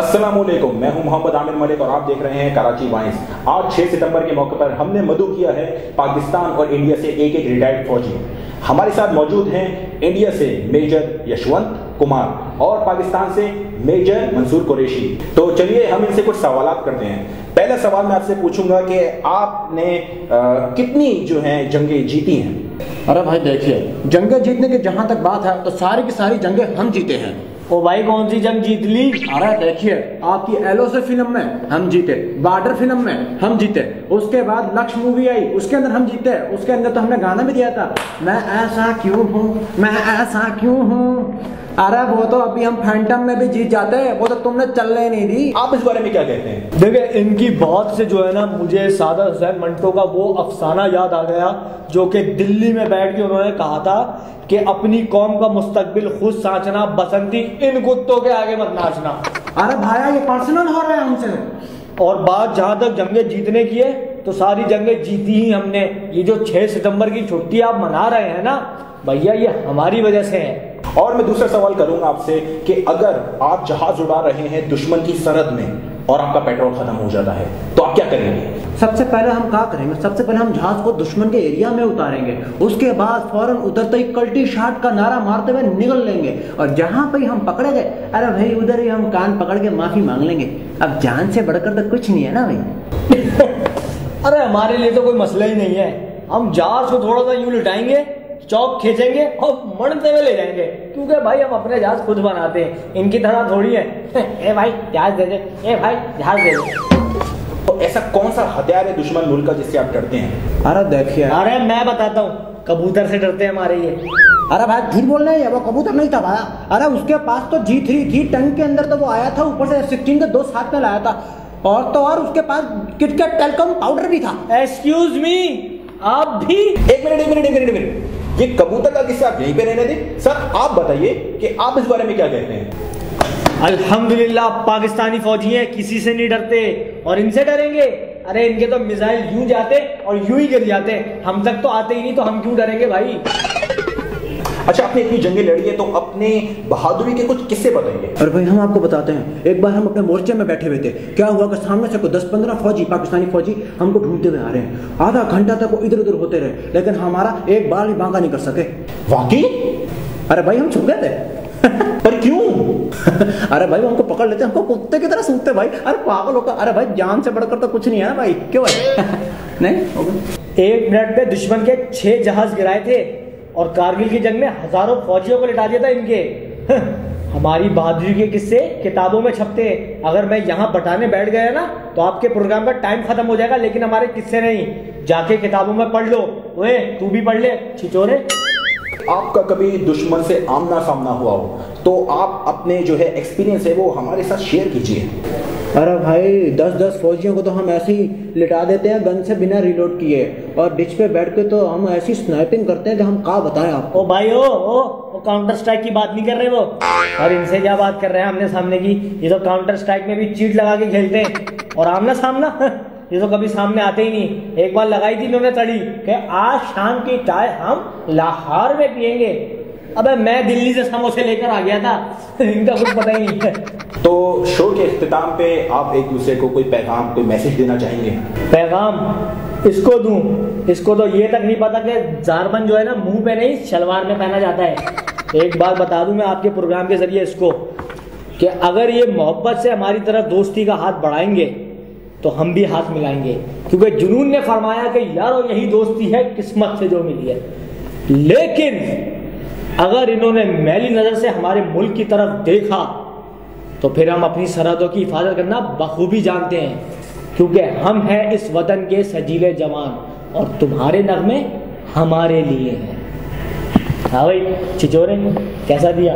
अस्सलामुअलैकुम, मैं हूं मोहम्मद आमिर मलिक और आप देख रहे हैं कराची वाइंस। आज 6 सितंबर के मौके पर हमने मदऊ किया है पाकिस्तान और इंडिया से एक एक रिटायर्ड फौजी। हमारे साथ मौजूद हैं इंडिया से मेजर यशवंत कुमार और पाकिस्तान से मेजर मंसूर कुरैशी। तो चलिए हम इनसे कुछ सवाल करते हैं। पहला सवाल मैं आपसे पूछूंगा कि आपने कितनी जो है जंगें जीती हैं? अरे भाई देखिए, जंगें जीतने की जहां तक बात है तो सारी की सारी जंगें हम जीते हैं। ओ भाई कौन सी जंग जीत ली? अरे देखिए, आपकी LOC फिल्म में हम जीते, बॉर्डर फिल्म में हम जीते, उसके बाद लक्ष्य मूवी आई उसके अंदर हम जीते, उसके अंदर तो हमने गाना भी दिया था, मैं ऐसा क्यों हूँ, मैं ऐसा क्यों हूँ। अरे वो तो अभी हम फैंटम में भी जीत जाते हैं, वो तो तुमने चलने नहीं दी। आप इस बारे में क्या कहते हैं? देखिए, इनकी बात से जो है ना मुझे सादा हुसैन मंटो का वो अफसाना याद आ गया जो कि दिल्ली में बैठ के उन्होंने कहा था कि अपनी कौम का मुस्तकबिल खुद साचना, बसंती इन कुत्तों के आगे मत नाचना। अरे भाया ये पर्सनल हो रहा है हमसे। और बात जहां तक जंगें जीतने की है तो सारी जंगें जीती ही हमने। ये जो 6 सितंबर की छुट्टी आप मना रहे हैं ना भैया, ये हमारी वजह से है। और मैं दूसरा सवाल करूंगा आपसे कि अगर आप जहाज उड़ा रहे हैं दुश्मन की सरहद में और आपका पेट्रोल खत्म हो जाता है तो आप क्या करेंगे? सबसे पहले हम क्या करेंगे? सबसे पहले हम जहाज को दुश्मन के एरिया में उतारेंगे, उसके बाद फौरन उतरते ही कल्टी शाट का नारा मारते हुए निकल लेंगे और जहां पे हम पकड़े गए, अरे भाई उधर ही हम कान पकड़ के माफी मांग लेंगे। अब जान से बढ़कर तो कुछ नहीं है ना भाई। अरे हमारे लिए तो कोई मसला ही नहीं है। हम जहाज को थोड़ा सा यूं लिटाएंगे, चौक खींचेंगे और मरते हुए ले जाएंगे, क्योंकि भाई हम अपने जहाज खुद बनाते हैं, इनकी तरह थोड़ी है। ए भाई जहाज दे दे, ए भाई जहाज दे दे। तो ऐसा कौन सा हथियार है दुश्मन मुल्क का जिससे आप डरते हैं? अरे देखिए, अरे मैं बताता हूँ, कबूतर से डरते हैं हमारे ये। अरे भाई झूठ बोल रहे हैं, वो कबूतर नहीं था भाई। अरे उसके पास तो G3 थी, टंग के अंदर तो वो आया था, ऊपर से 16 के 2 साथ में लाया था, और तो और उसके पास किटकैट टेलकॉम पाउडर भी था। एक्सक्यूज मी, आप भी? एक मिनट, ये कबूतर का किस्सा आप यहीं पे रहने दें। सर आप बताइए कि आप इस बारे में क्या कहते हैं? अल्हम्दुलिल्लाह पाकिस्तानी फौजी हैं, किसी से नहीं डरते और इनसे डरेंगे? अरे इनके तो मिसाइल यूं जाते और यूं ही गिर जाते, हम तक तो आते ही नहीं, तो हम क्यों डरेंगे भाई? अच्छा, आपने इतनी जंगें लड़ी है तो अपने बहादुरी के कुछ किस्से बताइए। अरे भाई हम आपको बताते हैं। एक बार हम अपने मोर्चे में बैठे हुए थे, क्या हुआ कि सामने से कोई 10-15 फौजी, पाकिस्तानी फौजी हमको ढूंढते हुए आ रहे हैं। आधा घंटा तक वो इधर उधर होते रहे, लेकिन हमारा एक बार भी बांका नहीं कर सके। वाकई? अरे भाई हम छुप गए थे। पर क्यों? अरे भाई वो हमको पकड़ लेते, हमको कुत्ते की तरह सूंघते भाई। अरे पागल होगा। अरे भाई जान से बढ़कर तो कुछ नहीं है ना भाई, क्यों भाई? नहीं, 1 मिनट में दुश्मन के 6 जहाज गिराए थे और कारगिल की जंग में हजारों फौजियों को लिटा दिया था इनके। हमारी बहादुरी के किस्से किताबों में छपते हैं। अगर मैं यहाँ बताने बैठ गया ना तो आपके प्रोग्राम का टाइम खत्म हो जाएगा, लेकिन हमारे किस्से नहीं। जाके किताबों में पढ़ लो। ओए तू भी पढ़ ले छिचोरे। आपका कभी दुश्मन से आमना सामना हुआ हो तो आप अपने जो है एक्सपीरियंस है वो हमारे साथ शेयर कीजिए। अरे भाई 10-10 फौजियों को तो हम ऐसे ही लिटा देते हैं गन से बिना रिलोड किए, और डिच पे बैठ के तो हम ऐसी स्नाइपिंग करते हैं कि हम क्या बताएं आपको। ओ भाई ओ काउंटर स्ट्राइक की बात नहीं कर रहे वो, और इनसे क्या बात कर रहे हैं आमने सामने की? ये तो काउंटर स्ट्राइक में भी चीट लगा के खेलते हैं, और आमना सामना ये तो कभी सामने आते ही नहीं। एक बार लगाई थी इन्होंने तड़ी कि आज शाम की चाय हम लाहौर में पियेंगे। अबे मैं दिल्ली से समोसे लेकर आ गया था, इनका कुछ पता ही नहीं है। तो शो के इख्तिताम पे आप एक दूसरे को कोई पैगाम, कोई मैसेज देना चाहेंगे? पैगाम इसको दूं? इसको तो ये तक नहीं पता कि जारबन जो है ना मुंह पे नहीं शलवार में पहना जाता है। एक बात बता दूं मैं आपके प्रोग्राम के जरिए इसको, कि अगर ये मोहब्बत से हमारी तरफ दोस्ती का हाथ बढ़ाएंगे तो हम भी हाथ मिलाएंगे, क्योंकि जुनून ने फरमाया कि यारो यही दोस्ती है किस्मत से जो मिली है। लेकिन अगर इन्होंने मैली नजर से हमारे मुल्क की तरफ देखा तो फिर हम अपनी सरहदों की हिफाजत करना बखूबी जानते हैं, क्योंकि हम हैं इस वतन के सजीले जवान और तुम्हारे नगमे हमारे लिए हैं। हाँ भाई छिचोरे, कैसा दिया?